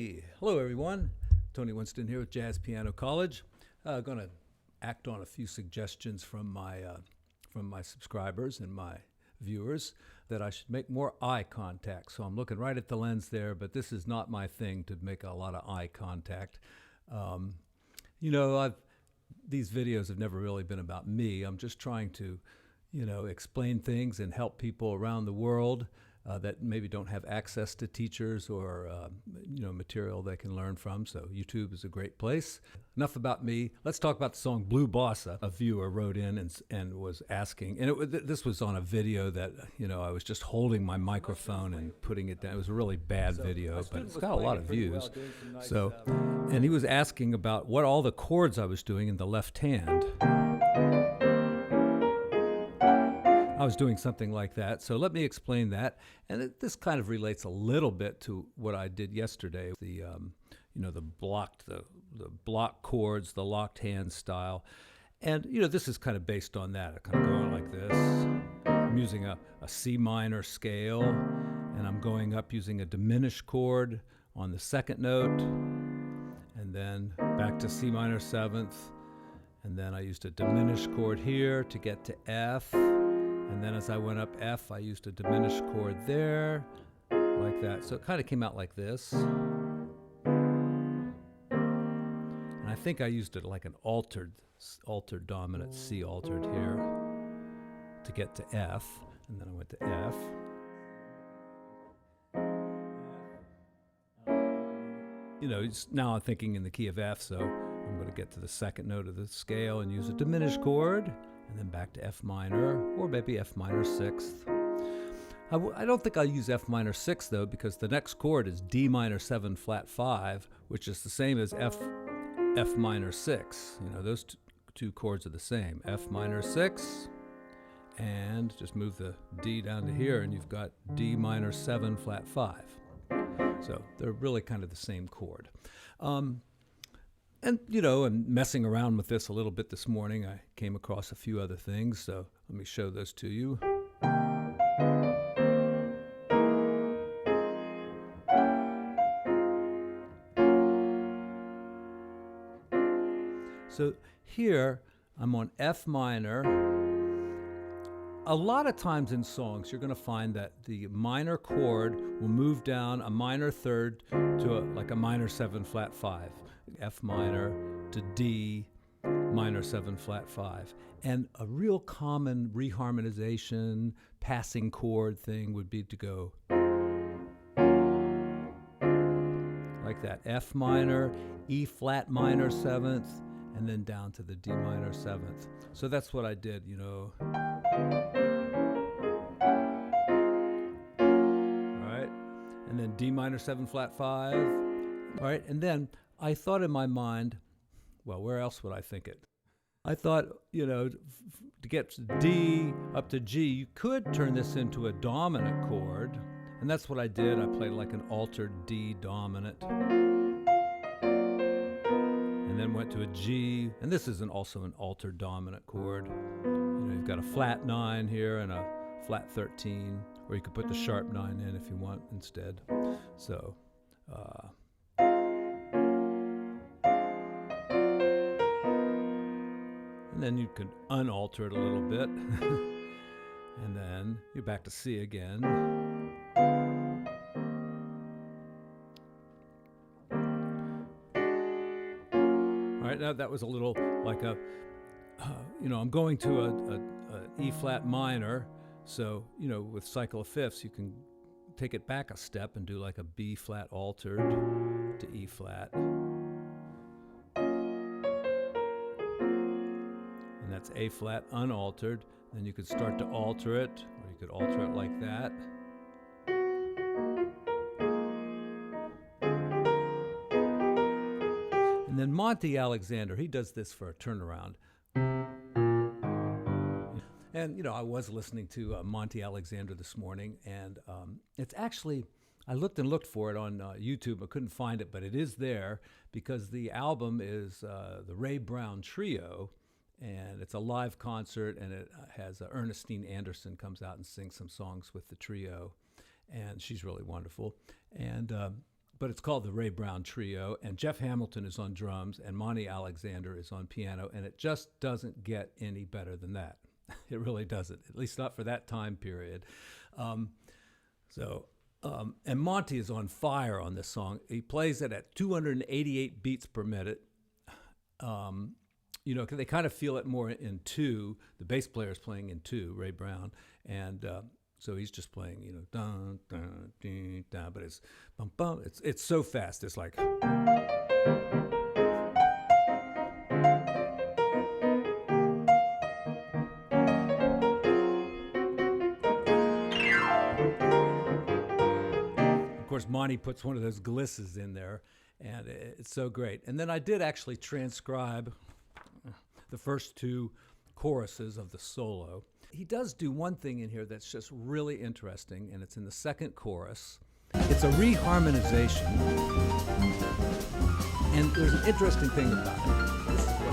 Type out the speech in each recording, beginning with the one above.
Hey, hello everyone. Tony Winston here with Jazz Piano College. Going to act on a few suggestions from my subscribers and my viewers that I should make more eye contact. So I'm looking right at the lens there, but this is not my thing to make a lot of eye contact. These videos have never really been about me. I'm just trying to, explain things and help people around the world that maybe don't have access to teachers or material they can learn from. So YouTube is a great place. Enough about me. Let's talk about the song Blue Bossa. A viewer wrote in and was asking, and this was on a video that I was just holding my microphone and putting it down. It was a really bad video, but it's got a lot of views. And he was asking about what all the chords I was doing in the left hand. I was doing something like that, so let me explain that. And this kind of relates a little bit to what I did yesterday. The block chords, the locked hand style, and this is kind of based on that. I kind of going like this. I'm using a C minor scale, and I'm going up using a diminished chord on the second note, and then back to C minor seventh, and then I used a diminished chord here to get to F. And then as I went up F, I used a diminished chord there, like that. So it kind of came out like this. And I think I used it like an altered dominant, C altered here to get to F. And then I went to F. Now I'm thinking in the key of F, so I'm going to get to the second note of the scale and use a diminished chord. And then back to F minor, or maybe F minor sixth. I don't think I'll use F minor sixth though, because the next chord is D minor 7 flat 5, which is the same as F minor 6. Those two chords are the same. F minor 6, and just move the D down to here, and you've got D minor 7 flat 5. So they're really kind of the same chord. And messing around with this a little bit this morning, I came across a few other things, so let me show those to you. So here, I'm on F minor. A lot of times in songs, you're going to find that the minor chord will move down a minor third to like a minor 7 flat 5. F minor to D minor 7 flat 5. And a real common reharmonization passing chord thing would be to go like that. F minor, E flat minor 7th, and then down to the D minor 7th. So that's what I did, All right. And then D minor 7 flat 5. All right. And then I thought in my mind, well, where else would I think it? I thought, to get to D up to G, you could turn this into a dominant chord. And that's what I did. I played like an altered D dominant. And then went to a G. And this is also an altered dominant chord. You've got a flat 9 here and a flat 13. Or you could put the sharp 9 in if you want instead. So, and then you can unalter it a little bit. And then you're back to C again. All right, now that was a little like I'm going to a E flat minor. So, with cycle of fifths, you can take it back a step and do like a B flat altered to E flat. And that's A flat unaltered. Then you could start to alter it, or you could alter it like that. And then Monty Alexander, he does this for a turnaround. And, I was listening to Monty Alexander this morning, and it's actually, I looked for it on YouTube. I couldn't find it, but it is there because the album is the Ray Brown Trio, and it's a live concert, and it has Ernestine Anderson comes out and sings some songs with the trio, and she's really wonderful. And but it's called the Ray Brown Trio, and Jeff Hamilton is on drums, and Monty Alexander is on piano, and it just doesn't get any better than that. It really doesn't, at least not for that time period. And Monty is on fire on this song. He plays it at 288 beats per minute. They kind of feel it more in two. The bass player is playing in two, Ray Brown, and so he's just playing, dun, dun, dun, dun, but it's bum, bum. It's so fast. It's like. Of course, Monty puts one of those glisses in there, and it's so great. And then I did actually transcribe the first two choruses of the solo. He does do one thing in here that's just really interesting, and it's in the second chorus. It's a reharmonization, and there's an interesting thing about it. This is what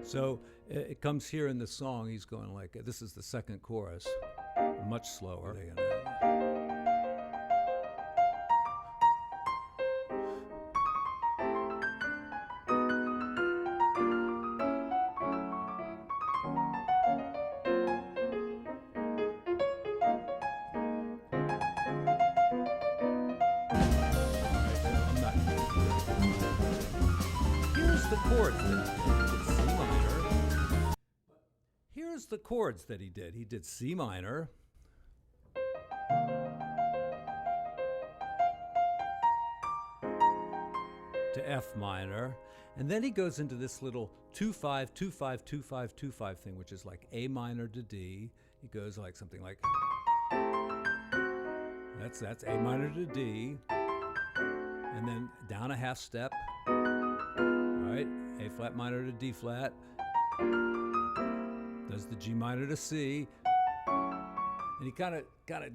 so it comes here in the song. He's going like, this is the second chorus, much slower. Here's the chords that he did. He did C minor, to F minor, and then he goes into this little 2-5, 2-5, 2-5, 2-5 thing, which is like A minor to D. He goes like something like that's A minor to D, and then down a half step. Right, A flat minor to D flat, does the G minor to C, and he kind of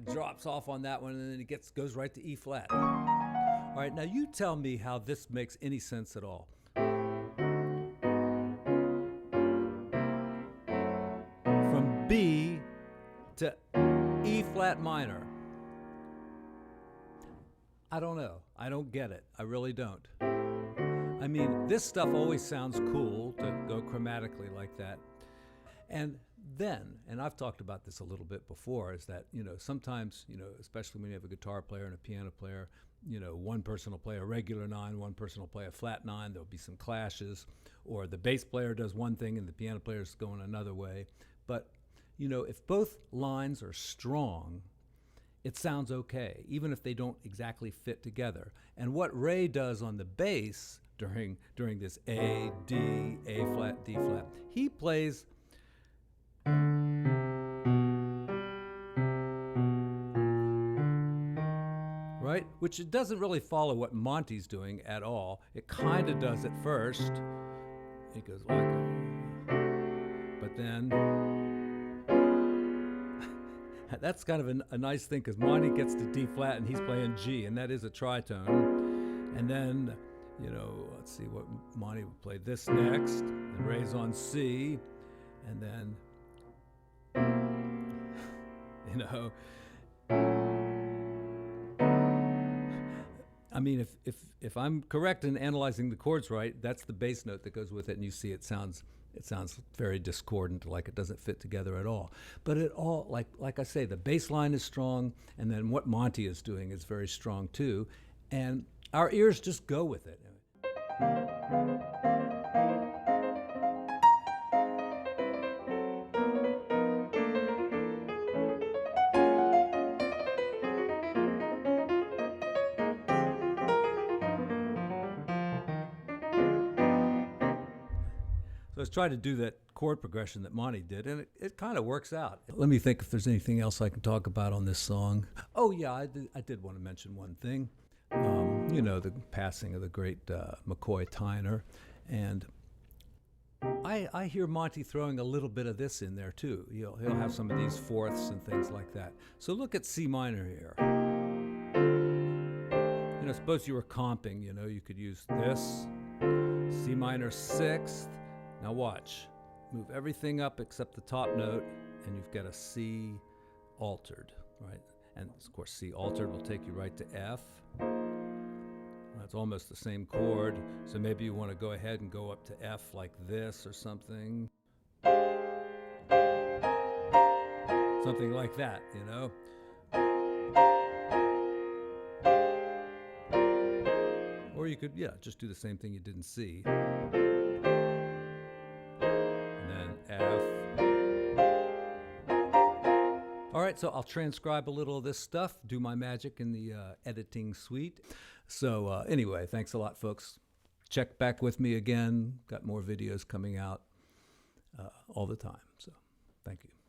drops off on that one, and then he goes right to E flat. All right, now you tell me how this makes any sense at all. From B to E flat minor. I don't know. I don't get it. I really don't. I mean, this stuff always sounds cool to go chromatically like that. And then, and I've talked about this a little bit before, is that, sometimes, especially when you have a guitar player and a piano player, one person will play a regular 9, one person will play a flat 9, there'll be some clashes, or the bass player does one thing and the piano player's going another way. But, if both lines are strong, it sounds okay, even if they don't exactly fit together. And what Ray does on the bass during this A, D, A flat, D flat, he plays right, which it doesn't really follow what Monty's doing at all. It kind of does at first. It goes like, but then that's kind of a nice thing, because Monty gets to D flat and he's playing G, and that is a tritone. And then, let's see what Monty would play this next, and Ray's on C, and then, I mean, if I'm correct in analyzing the chords right, that's the bass note that goes with it, and you see it sounds very discordant, like it doesn't fit together at all. But it all, like I say, the bass line is strong, and then what Monty is doing is very strong too, and our ears just go with it. So I was trying to do that chord progression that Monty did, and it kind of works out. Let me think if there's anything else I can talk about on this song. Oh yeah, I did want to mention one thing. The passing of the great McCoy Tyner, and I hear Monty throwing a little bit of this in there too. He'll have some of these fourths and things like that. So look at C minor here. Suppose you were comping. You could use this C minor 6th. Now watch. move everything up except the top note, and you've got a C altered, right? And of course, C altered will take you right to F. That's almost the same chord, so maybe you want to go ahead and go up to F like this or something. Something like that, you know? Or you could, yeah, just do the same thing you did in C. And then F. All right, so I'll transcribe a little of this stuff, do my magic in the editing suite. So anyway, thanks a lot, folks. Check back with me again. Got more videos coming out all the time. So thank you.